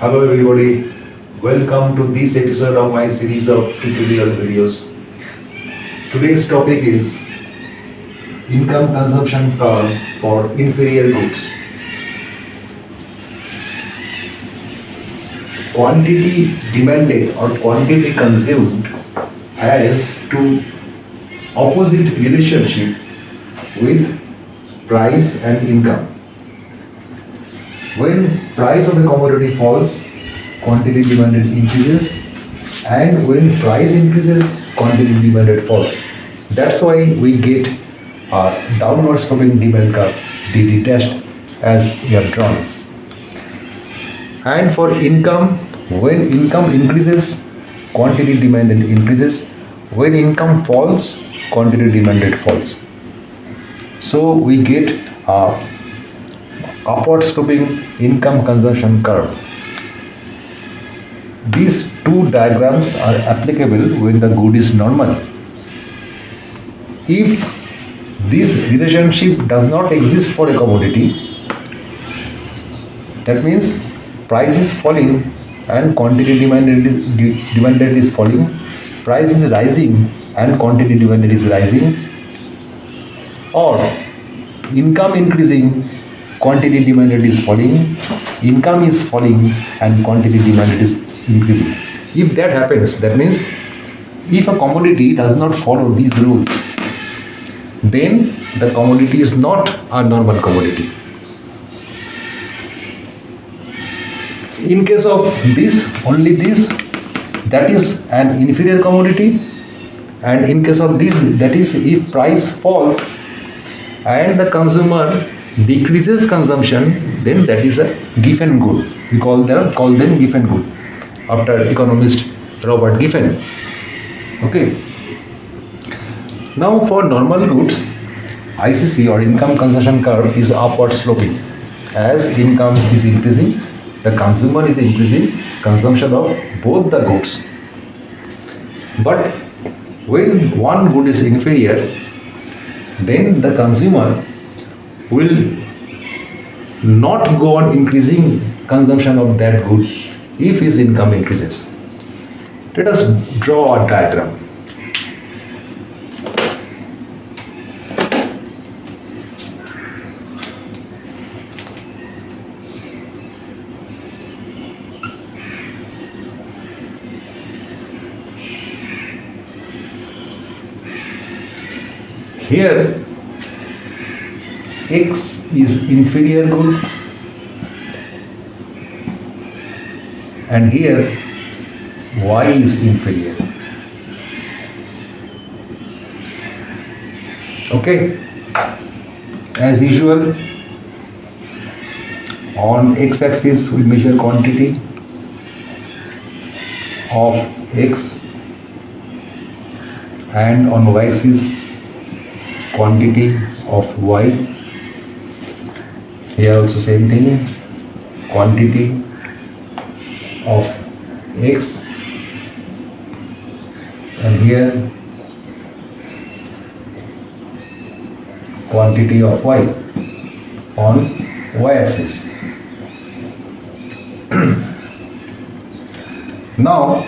Hello everybody, welcome to this episode of my series of tutorial videos. Today's topic is income consumption curve for inferior goods. Quantity demanded or quantity consumed has two opposite relationship with price and income. When price of a commodity falls, quantity demanded increases, and when price increases, quantity demanded falls. That's why we get a downward sloping demand curve, DD test, as we have drawn. And for income, when income increases, quantity demanded increases. When income falls, quantity demanded falls. So we get a upward sloping income consumption curve. These two diagrams are applicable when the good is normal. If this relationship does not exist for a commodity, that means price is falling and quantity demanded is falling, price is rising and quantity demanded is rising, or income increasing, quantity demanded is falling, income is falling and quantity demanded is increasing. If that happens, that means if a commodity does not follow these rules, then the commodity is not a normal commodity. In case of this, only this, that is an inferior commodity, and in case of this, that is if price falls and the consumer decreases consumption, then that is a given good. We call them given good after economist Robert Giffen. Okay. Now for normal goods, ICC or income consumption curve is upward sloping. As income is increasing, the consumer is increasing consumption of both the goods. But when one good is inferior, then the consumer will not go on increasing consumption of that good if his income increases. Let us draw a diagram. Here X is inferior good and here Y is inferior. Okay, as usual, on x-axis we measure quantity of X and on y-axis quantity of Y. Here also same thing, quantity of X and here quantity of Y on y-axis. Now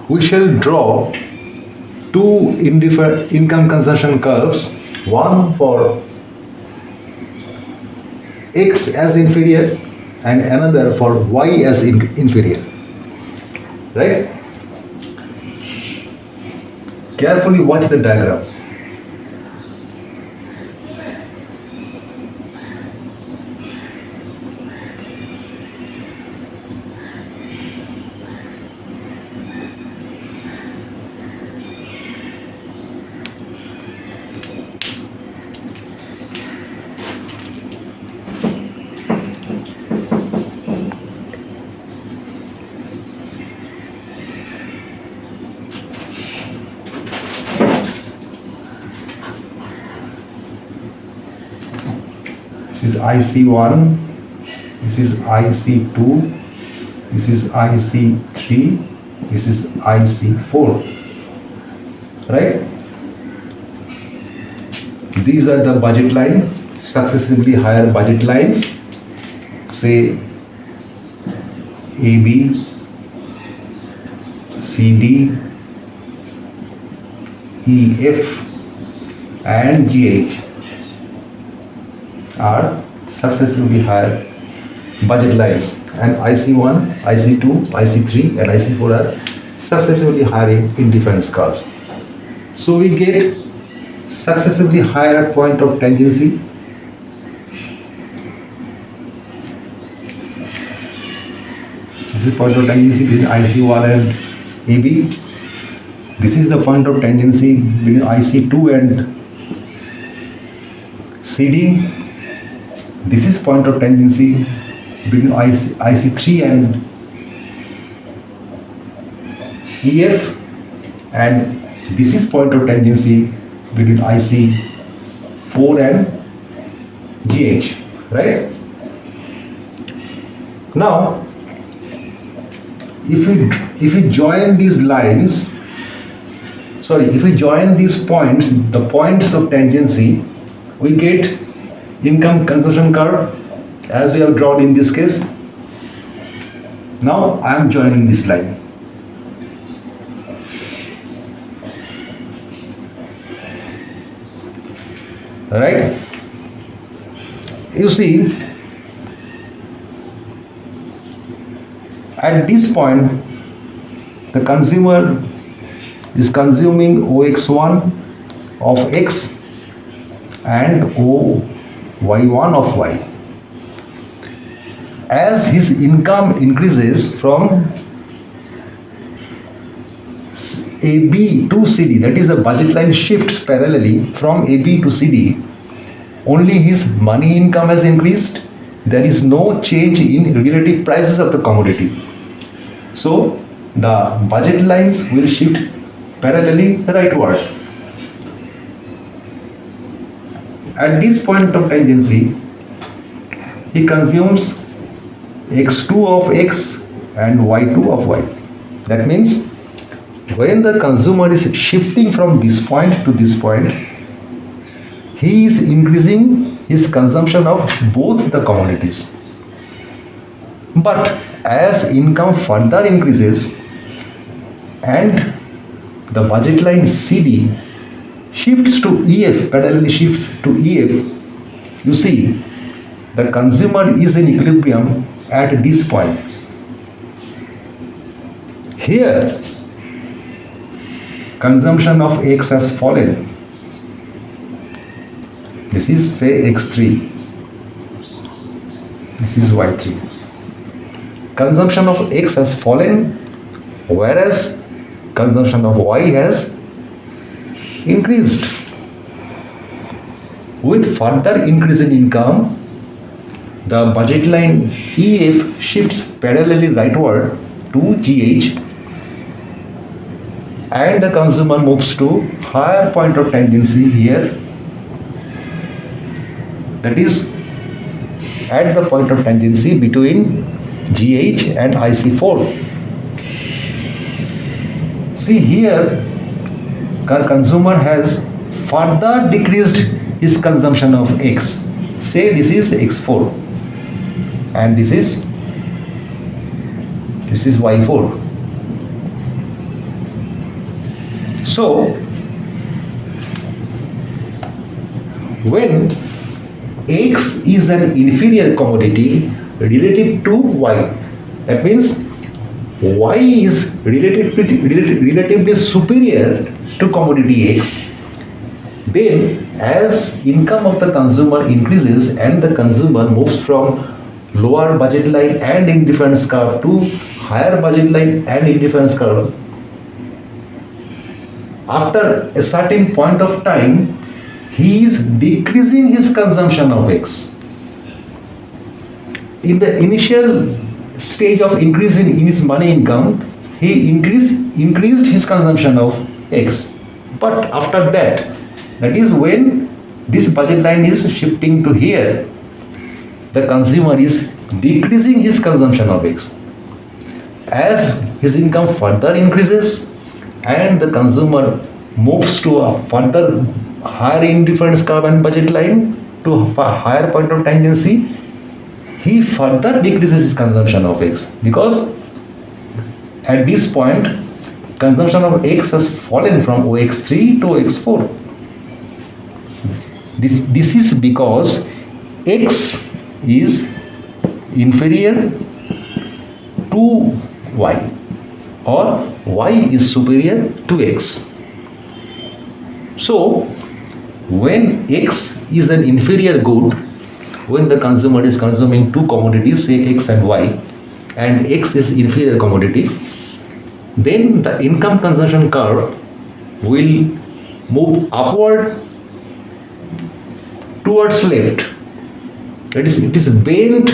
we shall draw two indifferent income consumption curves, one for X as inferior and another for Y as inferior. Right? Carefully watch the diagram. This is IC1, this is IC2, this is IC3, this is IC4, right? These are the budget line, successively higher budget lines. Say AB, CD, EF and GH are successively higher budget lines, and IC1, IC2, IC3 and IC4 are successively higher in difference curves. So we get successively higher point of tangency. This is point of tangency between IC1 and AB. This is the point of tangency between IC2 and CD. This is point of tangency between IC3 and EF, and this is point of tangency between IC4 and GH, right? Now, if we join these lines, if we join these points, the points of tangency, we get income consumption curve as we have drawn in this case. Now I am joining this line. Right? You see, at this point, the consumer is consuming OX1 of X and OY1 of Y. As his income increases from AB to CD, that is the budget line shifts parallelly from AB to CD, only his money income has increased. There is no change in relative prices of the commodity. So the budget lines will shift parallelly rightward. At this point of tangency, he consumes X2 of X and Y2 of Y. That means when the consumer is shifting from this point to this point, he is increasing his consumption of both the commodities. But as income further increases and the budget line CD shifts to EF, parallelly shifts to EF, you see the consumer is in equilibrium at this point. Here, consumption of X has fallen. This is say X3. This is Y3. Consumption of X has fallen, whereas consumption of Y has increased. With further increase in income, the budget line EF shifts parallelly rightward to GH, and the consumer moves to higher point of tangency here, that is at the point of tangency between GH and IC4. See here, consumer has further decreased his consumption of X. Say this is X4 and this is Y4. So when X is an inferior commodity related to Y, that means Y is relatively superior to commodity X, then as income of the consumer increases and the consumer moves from lower budget line and indifference curve to higher budget line and indifference curve, after a certain point of time, he is decreasing his consumption of X. In the initial stage of increasing in his money income, he increased his consumption of X. But after that is when this budget line is shifting to here, the consumer is decreasing his consumption of X. As his income further increases and the consumer moves to a further higher indifference curve and budget line to a higher point of tangency, he further decreases his consumption of X, because at this point consumption of X has fallen from OX3 to OX4. This is because X is inferior to Y, or Y is superior to X. So when X is an inferior good, when the consumer is consuming two commodities, say X and Y, and X is inferior commodity, then the income consumption curve will move upward towards left. It is bent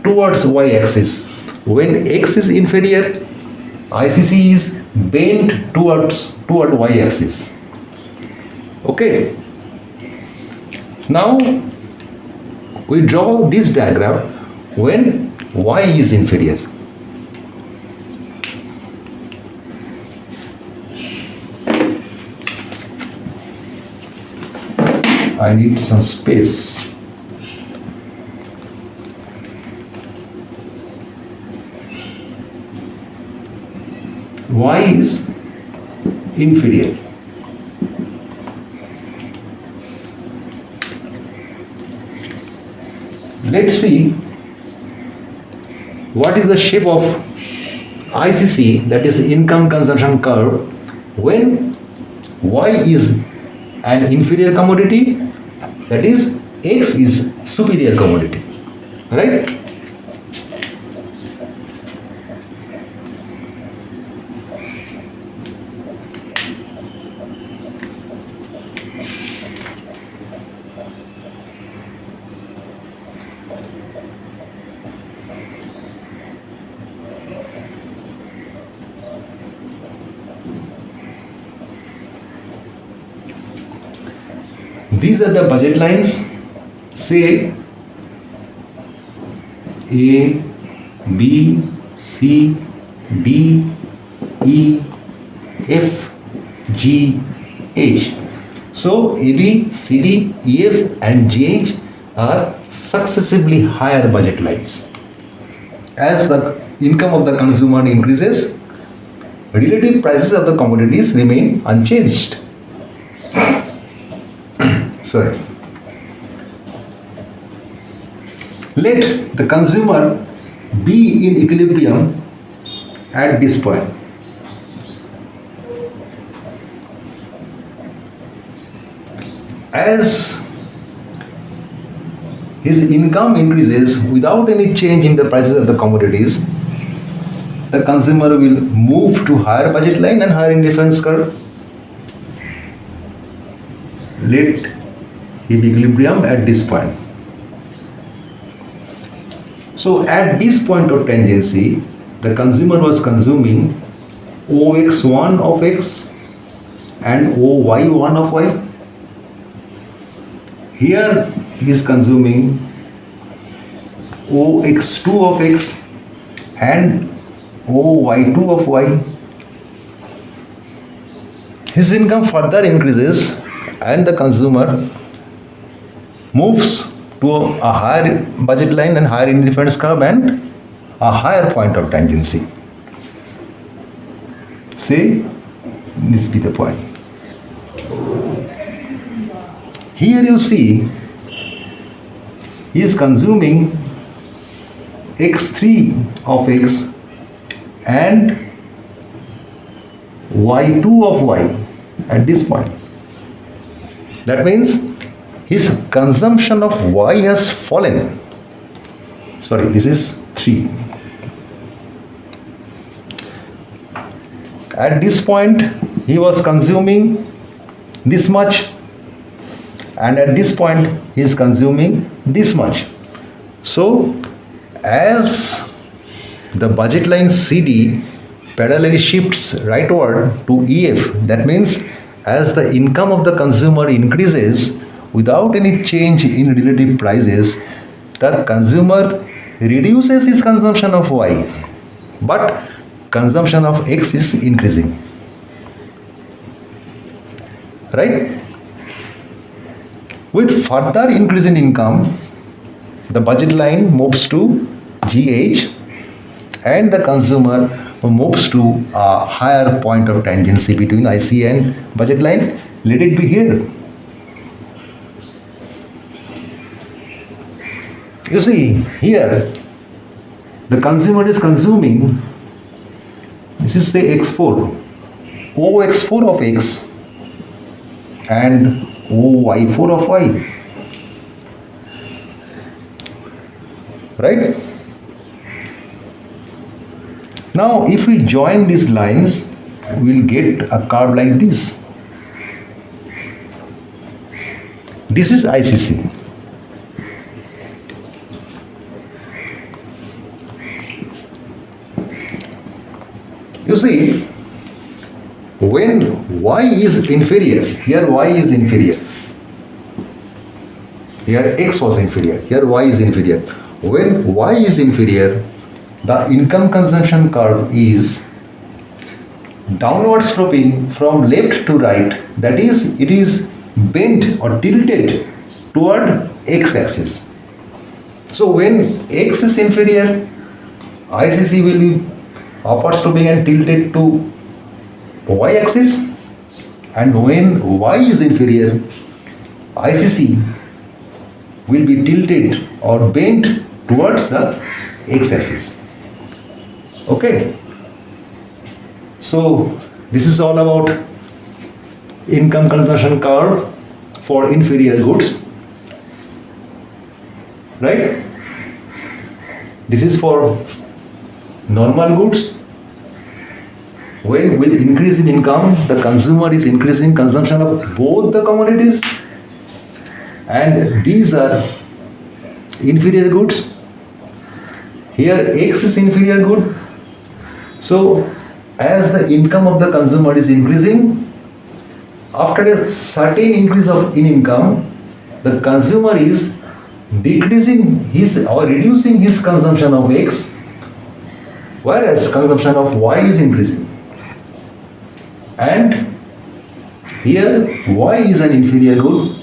towards y-axis. When X is inferior, ICC is bent toward y-axis. Okay. Now we draw this diagram when Y is inferior. I need some space. Y is inferior. Let's see what is the shape of ICC, that is income consumption curve, when Y is an inferior commodity, that is X is superior commodity, right? These are the budget lines. Say A, B, C, D, E, F, G, H. So A, B, C, D, E, F and G, H are successively higher budget lines. As the income of the consumer increases, relative prices of the commodities remain unchanged. Sorry. Let the consumer be in equilibrium at this point. As his income increases without any change in the prices of the commodities, the consumer will move to higher budget line and higher indifference curve. Let he be equilibrium at this point. So at this point of tangency, the consumer was consuming OX1 of X and OY1 of Y. Here he is consuming OX2 of X and OY2 of Y. His income further increases and the consumer moves to a higher budget line and higher indifference curve and a higher point of tangency. Say this be the point. Here you see he is consuming X3 of X and Y2 of Y at this point. That means his consumption of Y has fallen. Sorry, this is 3. At this point, he was consuming this much, and at this point, he is consuming this much. So, as the budget line CD parallelly shifts rightward to EF, that means as the income of the consumer increases without any change in relative prices, the consumer reduces his consumption of Y, but consumption of X is increasing. Right? With further increase in income, the budget line moves to GH and the consumer moves to a higher point of tangency between IC and budget line. Let it be here. You see, here the consumer is consuming, this is say X4, OX4 of X and OY4 of Y. Right? Now, if we join these lines, we will get a curve like this. This is ICC. You see, when Y is inferior, here Y is inferior, here X was inferior, here Y is inferior. When Y is inferior, the income consumption curve is downward sloping from left to right, that is, it is bent or tilted toward X axis. So when X is inferior, ICC will be upward sloping and tilted to Y axis, and when Y is inferior, ICC will be tilted or bent towards the X axis. Okay, so this is all about income consumption curve for inferior goods, right? This is for normal goods. When with increase in income, the consumer is increasing consumption of both the commodities, and these are inferior goods. Here X is inferior good. So as the income of the consumer is increasing, after a certain increase in income, the consumer is decreasing his or reducing his consumption of X, whereas consumption of Y is increasing. And here Y is an inferior good.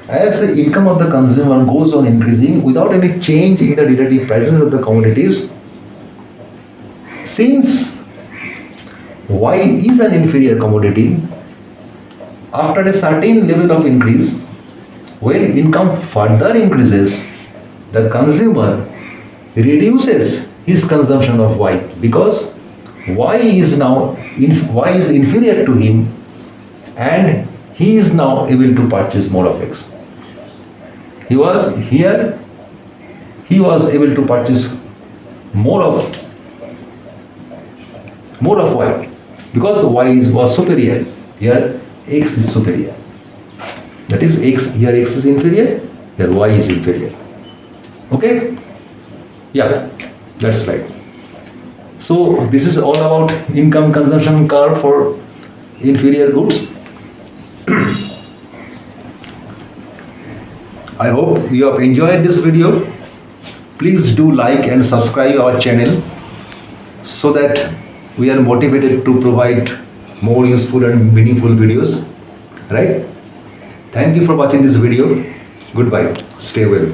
As the income of the consumer goes on increasing without any change in the relative prices of the commodities, since Y is an inferior commodity, after a certain level of increase, when income further increases, the consumer reduces his consumption of Y, because Y is inferior to him, and he is now able to purchase more of X. He was able to purchase more of Y, because Y was superior. Here X is superior. That is X, here X is inferior, here Y is inferior. Okay? Yeah, that's right. So this is all about income consumption curve for inferior goods. I hope you have enjoyed this video. Please do like and subscribe our channel so that we are motivated to provide more useful and meaningful videos. Right? Thank you for watching this video. Goodbye. Stay well.